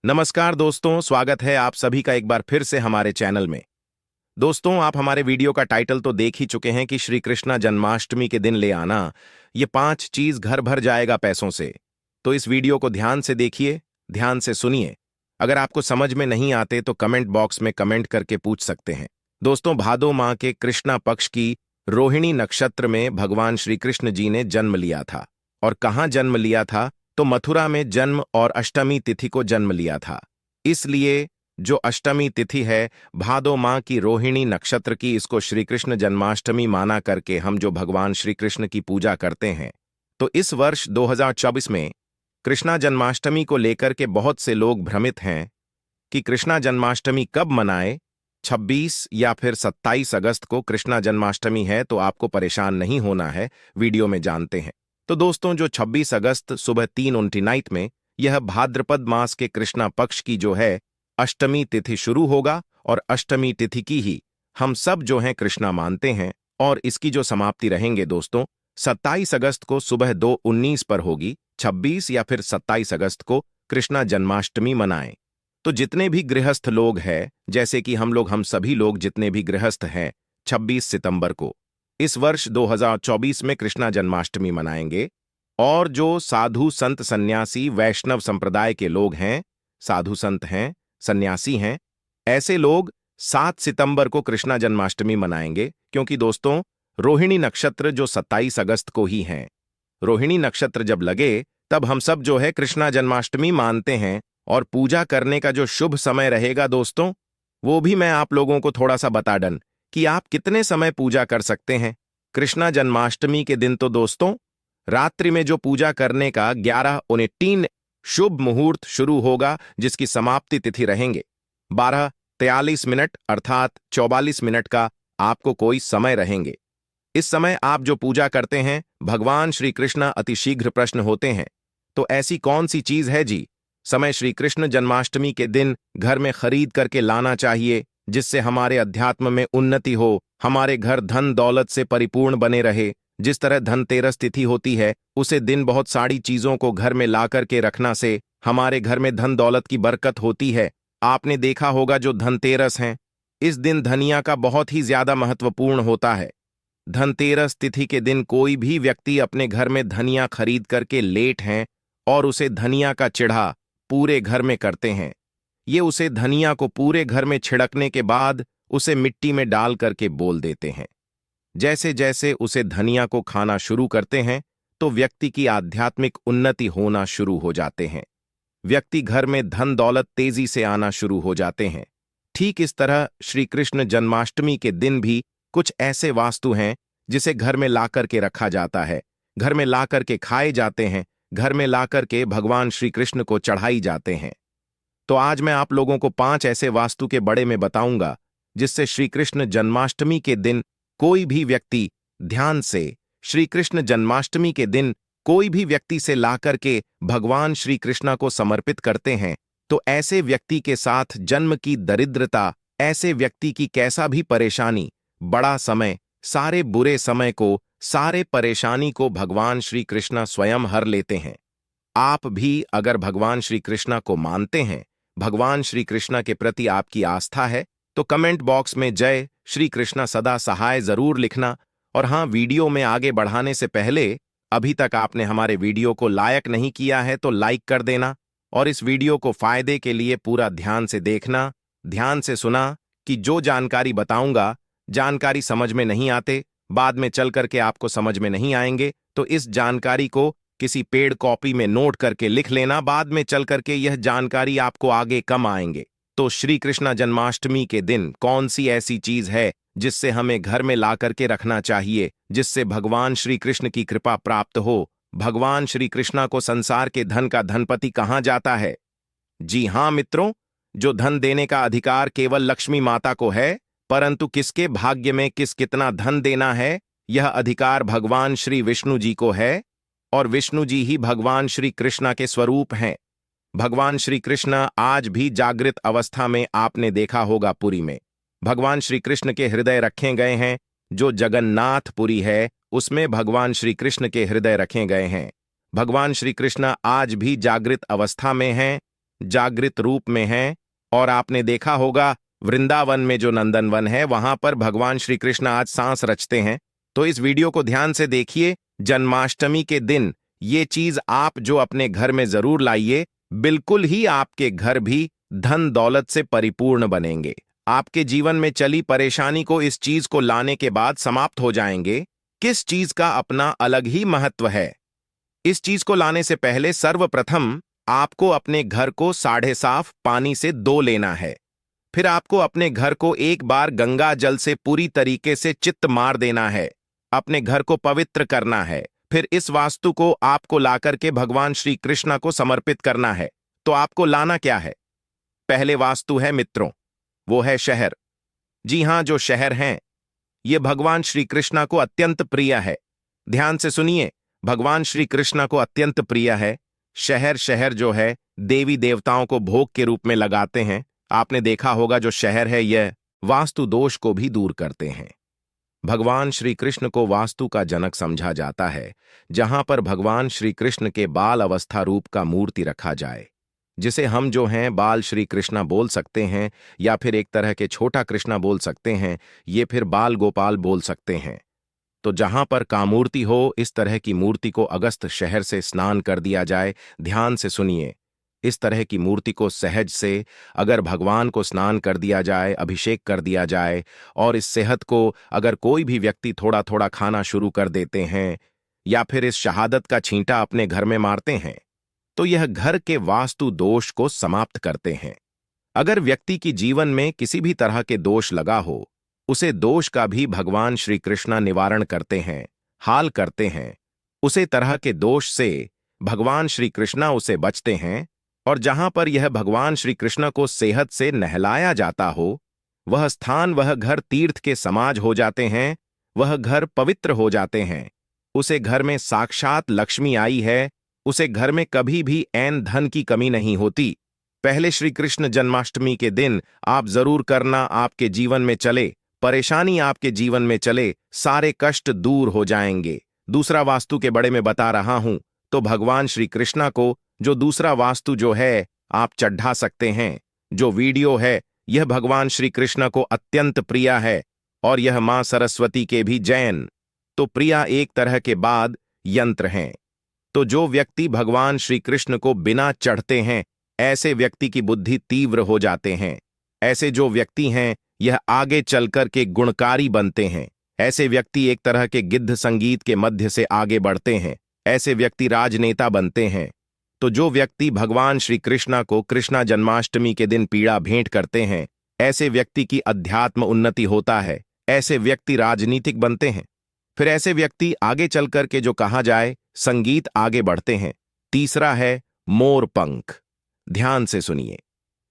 नमस्कार दोस्तों, स्वागत है आप सभी का एक बार फिर से हमारे चैनल में। दोस्तों, आप हमारे वीडियो का टाइटल तो देख ही चुके हैं कि श्री कृष्णा जन्माष्टमी के दिन ले आना ये 5 चीज घर भर जाएगा पैसों से। तो इस वीडियो को ध्यान से देखिए, ध्यान से सुनिए। अगर आपको समझ में नहीं आते तो कमेंट बॉक्स में कमेंट करके पूछ सकते हैं। दोस्तों, भादो माह के कृष्णा पक्ष की रोहिणी नक्षत्र में भगवान श्री कृष्ण जी ने जन्म लिया था। और कहाँ जन्म लिया था? तो मथुरा में जन्म और अष्टमी तिथि को जन्म लिया था। इसलिए जो अष्टमी तिथि है भादो माह की रोहिणी नक्षत्र की, इसको श्री कृष्ण जन्माष्टमी माना करके हम जो भगवान श्री कृष्ण की पूजा करते हैं। तो इस वर्ष 2024 में कृष्णा जन्माष्टमी को लेकर के बहुत से लोग भ्रमित हैं कि कृष्णा जन्माष्टमी कब मनाए। 26 या फिर 27 अगस्त को कृष्णा जन्माष्टमी है, तो आपको परेशान नहीं होना है, वीडियो में जानते हैं। तो दोस्तों, जो 26 अगस्त सुबह 3:29 में यह भाद्रपद मास के कृष्णा पक्ष की जो है अष्टमी तिथि शुरू होगा, और अष्टमी तिथि की ही हम सब जो हैं कृष्णा मानते हैं। और इसकी जो समाप्ति रहेंगे दोस्तों 27 अगस्त को सुबह 2:19 पर होगी। 26 या फिर 27 अगस्त को कृष्णा जन्माष्टमी मनाएं। तो जितने भी गृहस्थ लोग हैं, जैसे कि हम सभी लोग जितने भी गृहस्थ हैं, 26 सितंबर को इस वर्ष 2024 में कृष्णा जन्माष्टमी मनाएंगे। और जो साधु संत सन्यासी वैष्णव संप्रदाय के लोग हैं, साधु संत हैं, सन्यासी हैं, ऐसे लोग 7 सितंबर को कृष्णा जन्माष्टमी मनाएंगे। क्योंकि दोस्तों, रोहिणी नक्षत्र जो 27 अगस्त को ही है, रोहिणी नक्षत्र जब लगे तब हम सब जो है कृष्णा जन्माष्टमी मानते हैं। और पूजा करने का जो शुभ समय रहेगा दोस्तों, वो भी मैं आप लोगों को थोड़ा सा बता डन कि आप कितने समय पूजा कर सकते हैं कृष्णा जन्माष्टमी के दिन। तो दोस्तों, रात्रि में जो पूजा करने का 11:19 शुभ मुहूर्त शुरू होगा, जिसकी समाप्ति तिथि रहेंगे 12:43 अर्थात 44 मिनट का आपको कोई समय रहेंगे। इस समय आप जो पूजा करते हैं भगवान श्री कृष्ण अतिशीघ्र प्रश्न होते हैं। तो ऐसी कौन सी चीज है जी समय श्री कृष्ण जन्माष्टमी के दिन घर में खरीद करके लाना चाहिए, जिससे हमारे अध्यात्म में उन्नति हो, हमारे घर धन दौलत से परिपूर्ण बने रहे। जिस तरह धनतेरस तिथि होती है, उसे दिन बहुत सारी चीजों को घर में ला करके रखना से हमारे घर में धन दौलत की बरकत होती है। आपने देखा होगा जो धनतेरस है, इस दिन धनिया का बहुत ही ज्यादा महत्वपूर्ण होता है। धनतेरस तिथि के दिन कोई भी व्यक्ति अपने घर में धनिया खरीद करके लेट हैं और उसे धनिया का चिढ़ा पूरे घर में करते हैं। ये उसे धनिया को पूरे घर में छिड़कने के बाद उसे मिट्टी में डाल करके बोल देते हैं। जैसे जैसे उसे धनिया को खाना शुरू करते हैं तो व्यक्ति की आध्यात्मिक उन्नति होना शुरू हो जाते हैं। व्यक्ति घर में धन दौलत तेजी से आना शुरू हो जाते हैं। ठीक इस तरह श्री कृष्ण जन्माष्टमी के दिन भी कुछ ऐसे वास्तु हैं जिसे घर में ला करके रखा जाता है, घर में ला करके खाए जाते हैं, घर में ला करके भगवान श्री कृष्ण को चढ़ाई जाते हैं। तो आज मैं आप लोगों को 5 ऐसे वास्तु के बड़े में बताऊंगा, जिससे श्री कृष्ण जन्माष्टमी के दिन कोई भी व्यक्ति ध्यान से श्री कृष्ण जन्माष्टमी के दिन कोई भी व्यक्ति से ला करके भगवान श्री कृष्ण को समर्पित करते हैं, तो ऐसे व्यक्ति के साथ जन्म की दरिद्रता, ऐसे व्यक्ति की कैसा भी परेशानी, बड़ा समय, सारे बुरे समय को, सारे परेशानी को भगवान श्री कृष्ण स्वयं हर लेते हैं। आप भी अगर भगवान श्री कृष्ण को मानते हैं, भगवान श्री कृष्ण के प्रति आपकी आस्था है, तो कमेंट बॉक्स में जय श्री कृष्ण सदा सहाय जरूर लिखना। और हाँ, वीडियो में आगे बढ़ाने से पहले अभी तक आपने हमारे वीडियो को लाइक नहीं किया है तो लाइक कर देना, और इस वीडियो को फायदे के लिए पूरा ध्यान से देखना, ध्यान से सुना कि जो जानकारी बताऊंगा, जानकारी समझ में नहीं आते, बाद में चल करके आपको समझ में नहीं आएंगे, तो इस जानकारी को किसी पेड़ कॉपी में नोट करके लिख लेना, बाद में चल करके यह जानकारी आपको आगे कम आएंगे। तो श्री कृष्ण जन्माष्टमी के दिन कौन सी ऐसी चीज है जिससे हमें घर में ला करके रखना चाहिए, जिससे भगवान श्री कृष्ण की कृपा प्राप्त हो। भगवान श्री कृष्ण को संसार के धन का धनपति कहा जाता है। जी हां मित्रों, जो धन देने का अधिकार केवल लक्ष्मी माता को है, परंतु किसके भाग्य में किस कितना धन देना है, यह अधिकार भगवान श्री विष्णु जी को है। और विष्णु जी ही भगवान श्री कृष्ण के स्वरूप हैं। भगवान श्री कृष्ण आज भी जागृत अवस्था में आपने देखा होगा पुरी में भगवान श्री कृष्ण के हृदय रखे गए हैं। जो जगन्नाथपुरी है उसमें भगवान श्री कृष्ण के हृदय रखे गए हैं। भगवान श्री कृष्ण आज भी जागृत अवस्था में हैं। जागृत रूप में हैं। और आपने देखा होगा वृंदावन में जो नंदनवन है वहां पर भगवान श्री कृष्ण आज सांस रचते हैं। तो इस वीडियो को ध्यान से देखिए। जन्माष्टमी के दिन ये चीज आप जो अपने घर में जरूर लाइए, बिल्कुल ही आपके घर भी धन दौलत से परिपूर्ण बनेंगे। आपके जीवन में चली परेशानी को इस चीज को लाने के बाद समाप्त हो जाएंगे। किस चीज का अपना अलग ही महत्व है। इस चीज को लाने से पहले सर्वप्रथम आपको अपने घर को साढ़े साफ पानी से धो लेना है। फिर आपको अपने घर को एक बार गंगा जल से पूरी तरीके से चित्त मार देना है। अपने घर को पवित्र करना है। फिर इस वास्तु को आपको लाकर के भगवान श्री कृष्ण को समर्पित करना है। तो आपको लाना क्या है? पहले वास्तु है मित्रों, वो है शहर। जी हां, जो शहर हैं ये भगवान श्री कृष्ण को अत्यंत प्रिय है। ध्यान से सुनिए, भगवान श्री कृष्ण को अत्यंत प्रिय है। शहर जो है देवी देवताओं को भोग के रूप में लगाते हैं। आपने देखा होगा जो शहर है यह वास्तु दोष को भी दूर करते हैं। भगवान श्री कृष्ण को वास्तु का जनक समझा जाता है। जहां पर भगवान श्री कृष्ण के बाल अवस्था रूप का मूर्ति रखा जाए, जिसे हम जो हैं बाल श्री कृष्णा बोल सकते हैं, या फिर एक तरह के छोटा कृष्णा बोल सकते हैं, ये फिर बाल गोपाल बोल सकते हैं। तो जहां पर कामूर्ति हो, इस तरह की मूर्ति को अगस्त शहर से स्नान कर दिया जाए। ध्यान से सुनिए, इस तरह की मूर्ति को सहज से अगर भगवान को स्नान कर दिया जाए, अभिषेक कर दिया जाए, और इस सेहत को अगर कोई भी व्यक्ति थोड़ा थोड़ा खाना शुरू कर देते हैं, या फिर इस शहादत का छींटा अपने घर में मारते हैं, तो यह घर के वास्तु दोष को समाप्त करते हैं। अगर व्यक्ति की जीवन में किसी भी तरह के दोष लगा हो, उसे दोष का भी भगवान श्री कृष्ण निवारण करते हैं, हाल करते हैं। उसे तरह के दोष से भगवान श्री कृष्ण उसे बचते हैं। और जहां पर यह भगवान श्री कृष्ण को सेहत से नहलाया जाता हो, वह स्थान, वह घर तीर्थ के समाज हो जाते हैं। वह घर पवित्र हो जाते हैं। उसे घर में साक्षात लक्ष्मी आई है। उसे घर में कभी भी ऐन धन की कमी नहीं होती। पहले श्री कृष्ण जन्माष्टमी के दिन आप जरूर करना, आपके जीवन में चले, परेशानी आपके जीवन में चले, सारे कष्ट दूर हो जाएंगे। दूसरा वास्तु के बड़े में बता रहा हूं, तो भगवान श्री कृष्ण को जो दूसरा वास्तु जो है आप चढ़ा सकते हैं। जो वीडियो है यह भगवान श्री कृष्ण को अत्यंत प्रिय है, और यह मां सरस्वती के भी जैन तो प्रिया एक तरह के बाद यंत्र हैं। तो जो व्यक्ति भगवान श्री कृष्ण को बिना चढ़ते हैं, ऐसे व्यक्ति की बुद्धि तीव्र हो जाते हैं। ऐसे जो व्यक्ति हैं यह आगे चलकर के गुणकारी बनते हैं। ऐसे व्यक्ति एक तरह के गिद्ध संगीत के मध्य से आगे बढ़ते हैं। ऐसे व्यक्ति राजनेता बनते हैं। तो जो व्यक्ति भगवान श्री कृष्ण को कृष्णा जन्माष्टमी के दिन पीड़ा भेंट करते हैं, ऐसे व्यक्ति की अध्यात्म उन्नति होता है। ऐसे व्यक्ति राजनीतिक बनते हैं। फिर ऐसे व्यक्ति आगे चलकर के जो कहा जाए संगीत आगे बढ़ते हैं। तीसरा है मोर पंख। ध्यान से सुनिए,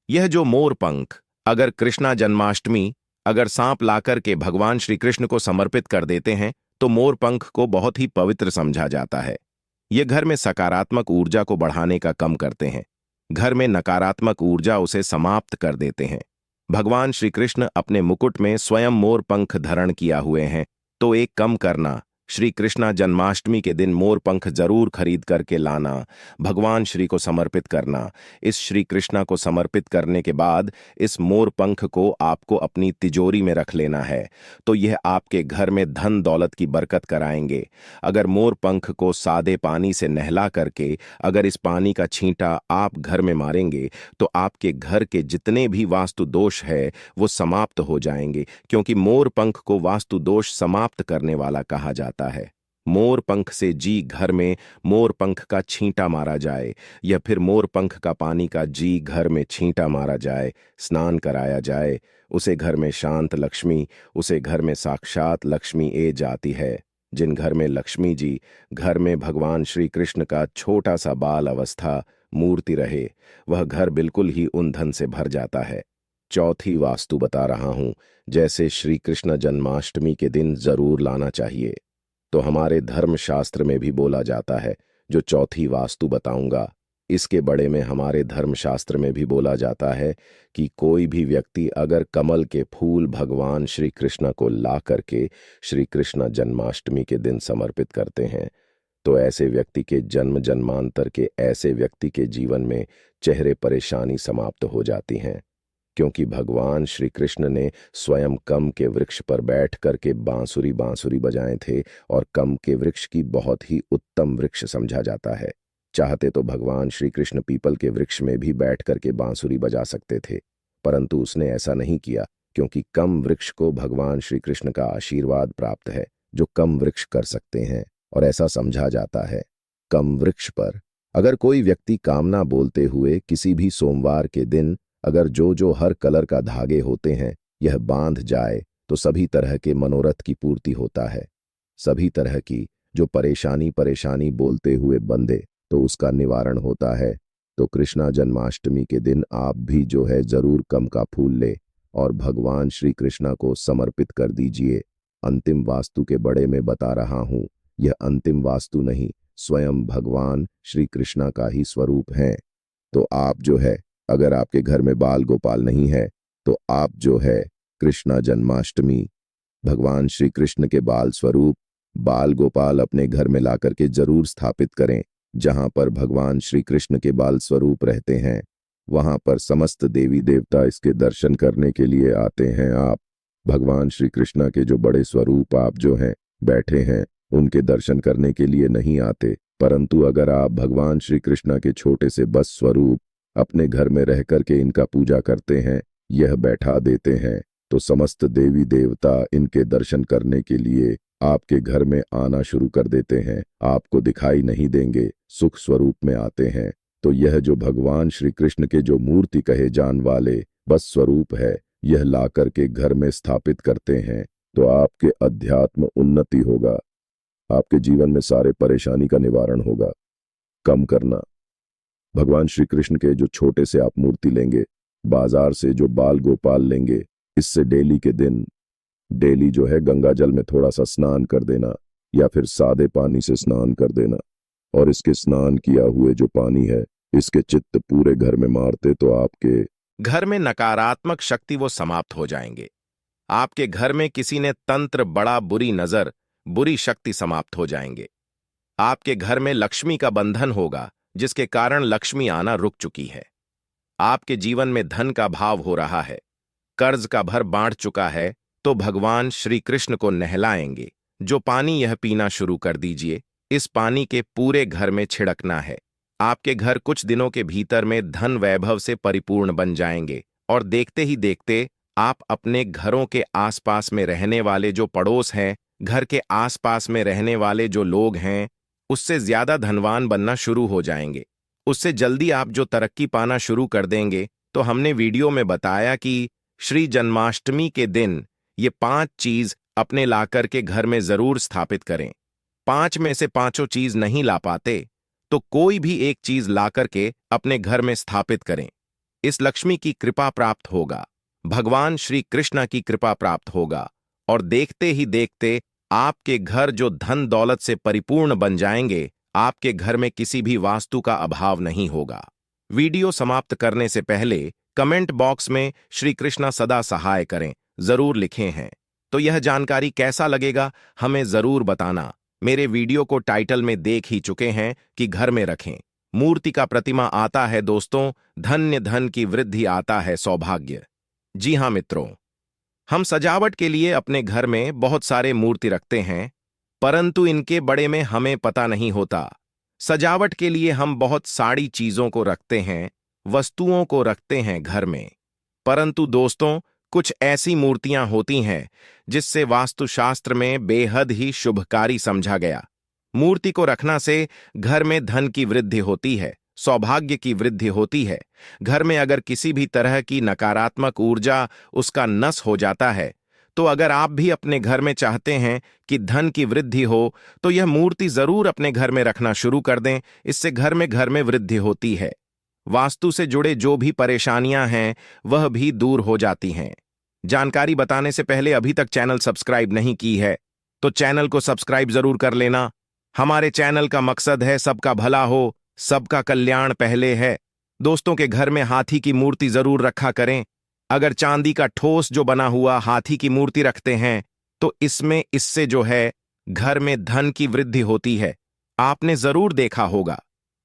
यह जो मोर पंख अगर कृष्णा जन्माष्टमी अगर सांप लाकर के भगवान श्री कृष्ण को समर्पित कर देते हैं, तो मोर पंख को बहुत ही पवित्र समझा जाता है। ये घर में सकारात्मक ऊर्जा को बढ़ाने का काम करते हैं। घर में नकारात्मक ऊर्जा उसे समाप्त कर देते हैं। भगवान श्री कृष्ण अपने मुकुट में स्वयं मोर पंख धारण किया हुए हैं। तो एक कम करना, श्री कृष्णा जन्माष्टमी के दिन मोर पंख जरूर खरीद करके लाना, भगवान श्री को समर्पित करना। इस श्री कृष्णा को समर्पित करने के बाद इस मोर पंख को आपको अपनी तिजोरी में रख लेना है। तो यह आपके घर में धन दौलत की बरकत कराएंगे। अगर मोर पंख को सादे पानी से नहला करके अगर इस पानी का छींटा आप घर में मारेंगे, तो आपके घर के जितने भी वास्तु दोष है वो समाप्त हो जाएंगे। क्योंकि मोर पंख को वास्तु दोष समाप्त करने वाला कहा जाता है। मोर पंख से जी घर में मोर पंख का छींटा मारा जाए, या फिर मोर पंख का पानी का जी घर में छींटा मारा जाए, स्नान कराया जाए, उसे घर में शांत लक्ष्मी, उसे घर में साक्षात लक्ष्मी ए जाती है। जिन घर में लक्ष्मी जी घर में भगवान श्री कृष्ण का छोटा सा बाल अवस्था मूर्ति रहे, वह घर बिल्कुल ही उन धन से भर जाता है। चौथी वास्तु बता रहा हूं, जैसे श्री कृष्ण जन्माष्टमी के दिन जरूर लाना चाहिए। तो हमारे धर्मशास्त्र में भी बोला जाता है, जो चौथी वास्तु बताऊंगा इसके बड़े में हमारे धर्मशास्त्र में भी बोला जाता है कि कोई भी व्यक्ति अगर कमल के फूल भगवान श्री कृष्ण को ला करके श्री कृष्ण जन्माष्टमी के दिन समर्पित करते हैं, तो ऐसे व्यक्ति के जन्म जन्मांतर के ऐसे व्यक्ति के जीवन में चेहरे परेशानी समाप्त हो जाती हैं, क्योंकि भगवान श्री कृष्ण ने स्वयं कम के वृक्ष पर बैठ करके बांसुरी बांसुरी बजाए थे और कम के वृक्ष की बहुत ही उत्तम वृक्ष समझा जाता है। चाहते तो भगवान श्री कृष्ण पीपल के वृक्ष में भी बैठ करके बांसुरी बजा सकते थे, परंतु उसने ऐसा नहीं किया, क्योंकि कम वृक्ष को भगवान श्री कृष्ण का आशीर्वाद प्राप्त है जो कम वृक्ष कर सकते हैं, और ऐसा समझा जाता है। कम वृक्ष पर अगर कोई व्यक्ति कामना बोलते हुए किसी भी सोमवार के दिन अगर जो हर कलर का धागे होते हैं यह बांध जाए तो सभी तरह के मनोरथ की पूर्ति होता है। सभी तरह की जो परेशानी बोलते हुए बंधे तो उसका निवारण होता है। तो कृष्णा जन्माष्टमी के दिन आप भी जो है जरूर कम का फूल ले और भगवान श्री कृष्णा को समर्पित कर दीजिए। अंतिम वास्तु के बड़े में बता रहा हूं, यह अंतिम वास्तु नहीं, स्वयं भगवान श्री कृष्णा का ही स्वरूप है। तो आप जो है अगर आपके घर में बाल गोपाल नहीं है तो आप जो है कृष्णा जन्माष्टमी भगवान श्री कृष्ण के बाल स्वरूप बाल गोपाल अपने घर में लाकर के जरूर स्थापित करें। जहां पर भगवान श्री कृष्ण के बाल स्वरूप रहते हैं वहां पर समस्त देवी देवता इसके दर्शन करने के लिए आते हैं। आप भगवान श्री कृष्ण के जो बड़े स्वरूप आप जो हैं बैठे हैं उनके दर्शन करने के लिए नहीं आते, परंतु अगर आप भगवान श्री कृष्ण के छोटे से बस स्वरूप अपने घर में रह करके इनका पूजा करते हैं, यह बैठा देते हैं, तो समस्त देवी देवता इनके दर्शन करने के लिए आपके घर में आना शुरू कर देते हैं। आपको दिखाई नहीं देंगे, सुख स्वरूप में आते हैं। तो यह जो भगवान श्री कृष्ण के जो मूर्ति कहे जान वाले बस स्वरूप है, यह ला करके घर में स्थापित करते हैं तो आपके अध्यात्म उन्नति होगा, आपके जीवन में सारे परेशानी का निवारण होगा। कम करना, भगवान श्री कृष्ण के जो छोटे से आप मूर्ति लेंगे, बाजार से जो बाल गोपाल लेंगे, इससे डेली के दिन डेली जो है गंगा जल में थोड़ा सा स्नान कर देना या फिर सादे पानी से स्नान कर देना, और इसके स्नान किया हुए जो पानी है इसके चित्त पूरे घर में मारते तो आपके घर में नकारात्मक शक्ति वो समाप्त हो जाएंगे। आपके घर में किसी ने तंत्र बड़ा बुरी नजर बुरी शक्ति समाप्त हो जाएंगे। आपके घर में लक्ष्मी का बंधन होगा जिसके कारण लक्ष्मी आना रुक चुकी है। आपके जीवन में धन का भाव हो रहा है, कर्ज का भर बांट चुका है, तो भगवान श्री कृष्ण को नहलाएंगे। जो पानी यह पीना शुरू कर दीजिए, इस पानी के पूरे घर में छिड़कना है। आपके घर कुछ दिनों के भीतर में धन वैभव से परिपूर्ण बन जाएंगे और देखते ही देखते आप अपने घरों के आसपास में रहने वाले जो पड़ोस हैं, घर के आसपास में रहने वाले जो लोग हैं, उससे ज्यादा धनवान बनना शुरू हो जाएंगे। उससे जल्दी आप जो तरक्की पाना शुरू कर देंगे। तो हमने वीडियो में बताया कि श्री जन्माष्टमी के दिन ये 5 चीज अपने लाकर के घर में जरूर स्थापित करें। 5 में से पांचों चीज नहीं ला पाते तो कोई भी एक चीज ला करके अपने घर में स्थापित करें। इस लक्ष्मी की कृपा प्राप्त होगा, भगवान श्री कृष्ण की कृपा प्राप्त होगा और देखते ही देखते आपके घर जो धन दौलत से परिपूर्ण बन जाएंगे। आपके घर में किसी भी वास्तु का अभाव नहीं होगा। वीडियो समाप्त करने से पहले कमेंट बॉक्स में श्री कृष्णा सदा सहाय करें जरूर लिखे हैं। तो यह जानकारी कैसा लगेगा हमें जरूर बताना। मेरे वीडियो को टाइटल में देख ही चुके हैं कि घर में रखें। मूर्ति का प्रतिमा आता है दोस्तों, धन्य धन की वृद्धि आता है सौभाग्य। जी हाँ मित्रों, हम सजावट के लिए अपने घर में बहुत सारे मूर्ति रखते हैं, परंतु इनके बड़े में हमें पता नहीं होता। सजावट के लिए हम बहुत सारी चीजों को रखते हैं, वस्तुओं को रखते हैं घर में, परंतु दोस्तों कुछ ऐसी मूर्तियां होती हैं जिससे वास्तुशास्त्र में बेहद ही शुभकारी समझा गया। मूर्ति को रखना से घर में धन की वृद्धि होती है, सौभाग्य की वृद्धि होती है। घर में अगर किसी भी तरह की नकारात्मक ऊर्जा उसका नस हो जाता है, तो अगर आप भी अपने घर में चाहते हैं कि धन की वृद्धि हो तो यह मूर्ति जरूर अपने घर में रखना शुरू कर दें। इससे घर में वृद्धि होती है। वास्तु से जुड़े जो भी परेशानियां हैं वह भी दूर हो जाती हैं। जानकारी बताने से पहले अभी तक चैनल सब्सक्राइब नहीं की है तो चैनल को सब्सक्राइब जरूर कर लेना। हमारे चैनल का मकसद है सबका भला हो, सबका कल्याण पहले है। दोस्तों के घर में हाथी की मूर्ति जरूर रखा करें। अगर चांदी का ठोस जो बना हुआ हाथी की मूर्ति रखते हैं तो इससे जो है घर में धन की वृद्धि होती है आपने जरूर देखा होगा,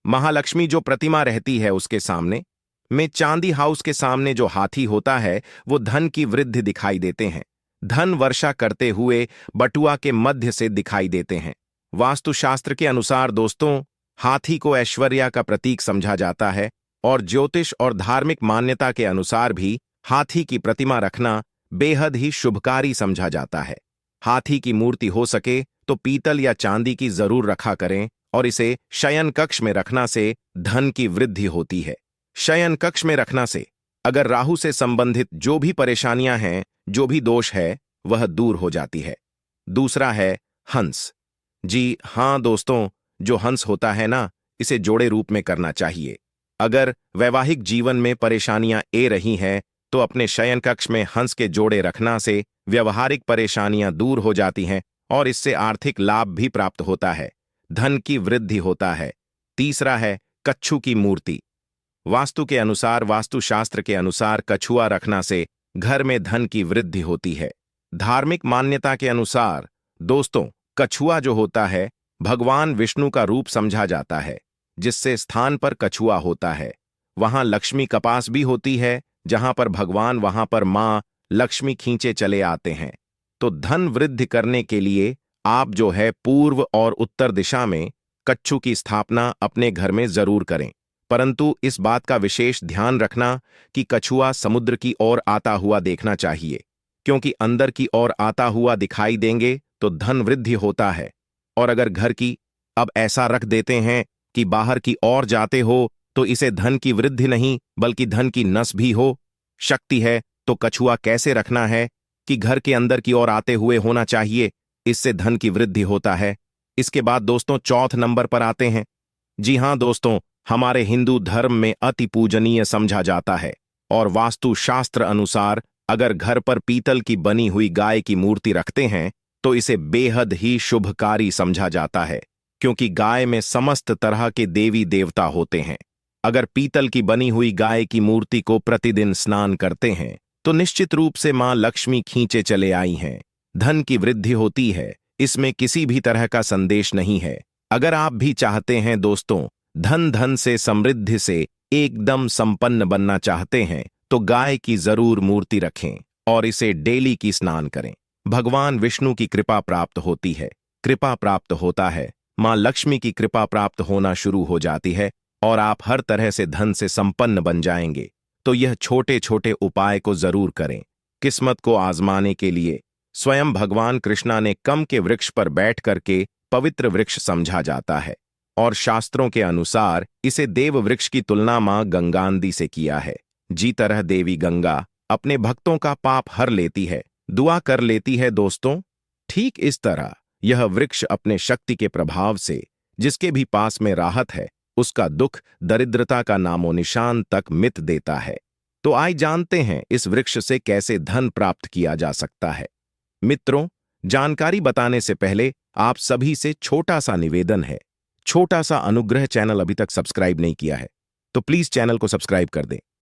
महालक्ष्मी जो प्रतिमा रहती है उसके सामने में चांदी हाउस के सामने जो हाथी होता है वो धन की वृद्धि दिखाई देते हैं। धन वर्षा करते हुए बटुआ के मध्य से दिखाई देते हैं। वास्तुशास्त्र के अनुसार दोस्तों, हाथी को ऐश्वर्य का प्रतीक समझा जाता है और ज्योतिष और धार्मिक मान्यता के अनुसार भी हाथी की प्रतिमा रखना बेहद ही शुभकारी समझा जाता है। हाथी की मूर्ति हो सके तो पीतल या चांदी की जरूर रखा करें और इसे शयन कक्ष में रखना से धन की वृद्धि होती है। शयन कक्ष में रखना से अगर राहु से संबंधित जो भी परेशानियां हैं, जो भी दोष है, वह दूर हो जाती है। दूसरा है हंस। जी हां दोस्तों, जो हंस होता है ना, इसे जोड़े रूप में करना चाहिए। अगर वैवाहिक जीवन में परेशानियां ए रही हैं तो अपने शयन कक्ष में हंस के जोड़े रखना से व्यवहारिक परेशानियां दूर हो जाती हैं और इससे आर्थिक लाभ भी प्राप्त होता है, धन की वृद्धि होता है। तीसरा है कच्छू की मूर्ति। वास्तु के अनुसार, वास्तुशास्त्र के अनुसार कछुआ रखना से घर में धन की वृद्धि होती है। धार्मिक मान्यता के अनुसार दोस्तों, कछुआ जो होता है भगवान विष्णु का रूप समझा जाता है। जिससे स्थान पर कछुआ होता है वहां लक्ष्मी कपास भी होती है, जहां पर भगवान वहां पर मां लक्ष्मी खींचे चले आते हैं। तो धन वृद्धि करने के लिए आप जो है पूर्व और उत्तर दिशा में कच्छू की स्थापना अपने घर में जरूर करें। परंतु इस बात का विशेष ध्यान रखना कि कछुआ समुद्र की ओर आता हुआ देखना चाहिए, क्योंकि अंदर की ओर आता हुआ दिखाई देंगे तो धन वृद्धि होता है। और अगर घर की अब ऐसा रख देते हैं कि बाहर की ओर जाते हो तो इसे धन की वृद्धि नहीं बल्कि धन की नस भी हो शक्ति है, तो कछुआ कैसे रखना है कि घर के अंदर की ओर आते हुए होना चाहिए, इससे धन की वृद्धि होता है। इसके बाद दोस्तों चौथ नंबर पर आते हैं। जी हां दोस्तों, हमारे हिंदू धर्म में अति पूजनीय समझा जाता है और वास्तु शास्त्र अनुसार अगर घर पर पीतल की बनी हुई गाय की मूर्ति रखते हैं तो इसे बेहद ही शुभकारी समझा जाता है, क्योंकि गाय में समस्त तरह के देवी देवता होते हैं। अगर पीतल की बनी हुई गाय की मूर्ति को प्रतिदिन स्नान करते हैं तो निश्चित रूप से मां लक्ष्मी खींचे चले आई हैं, धन की वृद्धि होती है। इसमें किसी भी तरह का संदेश नहीं है। अगर आप भी चाहते हैं दोस्तों धन से समृद्धि से एकदम संपन्न बनना चाहते हैं तो गाय की जरूर मूर्ति रखें और इसे डेली की स्नान करें। भगवान विष्णु की कृपा प्राप्त होती है, कृपा प्राप्त होता है, मां लक्ष्मी की कृपा प्राप्त होना शुरू हो जाती है और आप हर तरह से धन से संपन्न बन जाएंगे। तो यह छोटे छोटे उपाय को जरूर करें। किस्मत को आजमाने के लिए स्वयं भगवान कृष्णा ने कम के वृक्ष पर बैठ करके पवित्र वृक्ष समझा जाता है और शास्त्रों के अनुसार इसे देव वृक्ष की तुलना मां गंगानदी से किया है। जी तरह देवी गंगा अपने भक्तों का पाप हर लेती है, दुआ कर लेती है दोस्तों, ठीक इस तरह यह वृक्ष अपने शक्ति के प्रभाव से जिसके भी पास में राहत है उसका दुख दरिद्रता का नामो निशान तक मिट देता है। तो आइए जानते हैं इस वृक्ष से कैसे धन प्राप्त किया जा सकता है। मित्रों, जानकारी बताने से पहले आप सभी से छोटा सा निवेदन है, छोटा सा अनुग्रह। चैनल अभी तक सब्सक्राइब नहीं किया है तो प्लीज चैनल को सब्सक्राइब कर दें